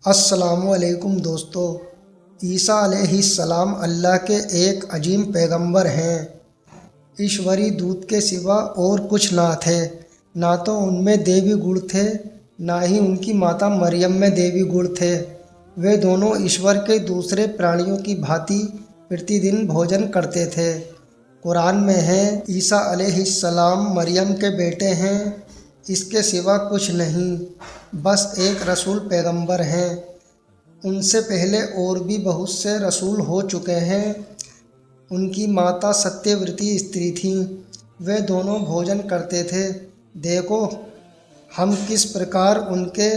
अस्सलामुअलैकुम दोस्तों। ईसा अलैहिस्सलाम अल्लाह के एक अजीम पैगंबर हैं। ईश्वरी दूत के सिवा और कुछ ना थे। ना तो उनमें देवी गुण थे, ना ही उनकी माता मरियम में देवी गुण थे। वे दोनों ईश्वर के दूसरे प्राणियों की भांति प्रतिदिन भोजन करते थे। कुरान में है, ईसा अलैहिस्सलाम मरियम के बेटे हैं, इसके सिवा कुछ नहीं, बस एक रसूल पैगंबर हैं। उनसे पहले और भी बहुत से रसूल हो चुके हैं। उनकी माता सत्यव्रती स्त्री थीं। वे दोनों भोजन करते थे। देखो हम किस प्रकार उनके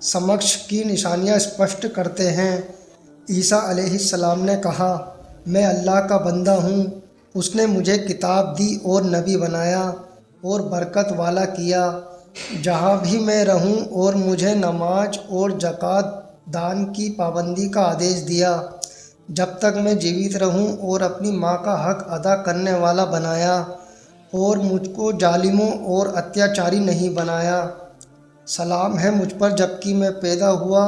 समक्ष की निशानियां स्पष्ट करते हैं। ईसा अलैहिस्सलाम ने कहा, मैं अल्लाह का बंदा हूँ। उसने मुझे किताब दी और नबी बनाया और बरकत वाला किया। जहाँ भी मैं रहूँ और मुझे नमाज और ज़कात दान की पाबंदी का आदेश दिया। जब तक मैं जीवित रहूँ और अपनी माँ का हक अदा करने वाला बनाया और मुझको जालिमों और अत्याचारी नहीं बनाया। सलाम है मुझ पर जबकि मैं पैदा हुआ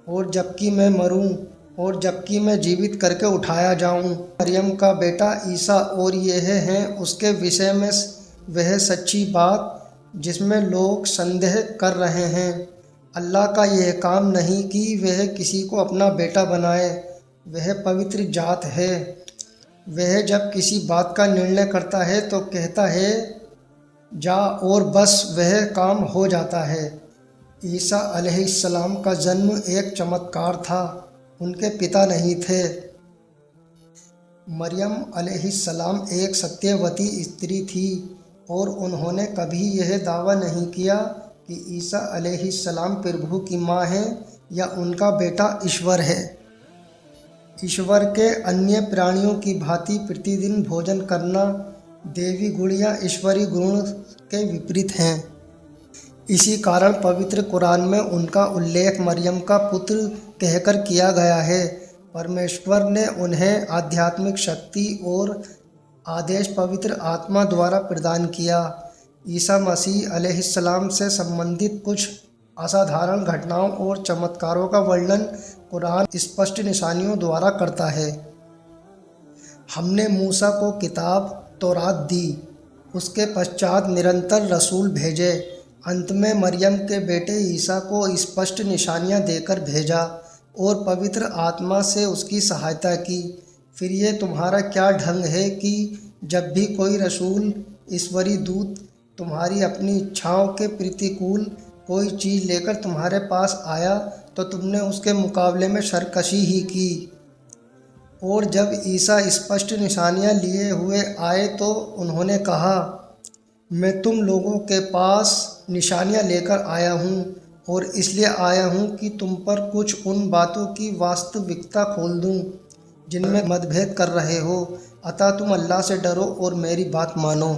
और जबकि मैं मरूं और जबकि मैं जीवित करके उठाया जाऊं। मरियम का बेटा ईसा और यह हैं उसके विषय में वह सच्ची बात जिसमें लोग संदेह कर रहे हैं। अल्लाह का यह काम नहीं कि वह किसी को अपना बेटा बनाए। वह पवित्र जात है। वह जब किसी बात का निर्णय करता है तो कहता है जा, और बस वह काम हो जाता है। ईसा अलैहिस्सलाम का जन्म एक चमत्कार था। उनके पिता नहीं थे। मरियम अलैहिस्सलाम एक सत्यवती स्त्री थी और उन्होंने कभी यह दावा नहीं किया कि ईसा अलैहिस्सलाम प्रभु की माँ है या उनका बेटा ईश्वर है। ईश्वर के अन्य प्राणियों की भांति प्रतिदिन भोजन करना देवी गुण या ईश्वरी गुण के विपरीत हैं। इसी कारण पवित्र कुरान में उनका उल्लेख मरियम का पुत्र कहकर किया गया है। परमेश्वर ने उन्हें आध्यात्मिक शक्ति और आदेश पवित्र आत्मा द्वारा प्रदान किया। ईसा मसीह अलैहिस्सलाम से संबंधित कुछ असाधारण घटनाओं और चमत्कारों का वर्णन कुरान स्पष्ट निशानियों द्वारा करता है। हमने मूसा को किताब तौरात दी। उसके पश्चात निरंतर रसूल भेजे। अंत में मरियम के बेटे ईसा को स्पष्ट निशानियां देकर भेजा और पवित्र आत्मा से उसकी सहायता की। फिर ये तुम्हारा क्या ढंग है कि जब भी कोई रसूल ईश्वरी दूत तुम्हारी अपनी इच्छाओं के प्रतिकूल कोई चीज़ लेकर तुम्हारे पास आया तो तुमने उसके मुकाबले में सरकशी ही की। और जब ईसा स्पष्ट निशानियां लिए हुए आए तो उन्होंने कहा, मैं तुम लोगों के पास निशानियां लेकर आया हूँ और इसलिए आया हूँ कि तुम पर कुछ उन बातों की वास्तविकता खोल दूँ जिनमें मतभेद कर रहे हो। अतः तुम अल्लाह से डरो और मेरी बात मानो।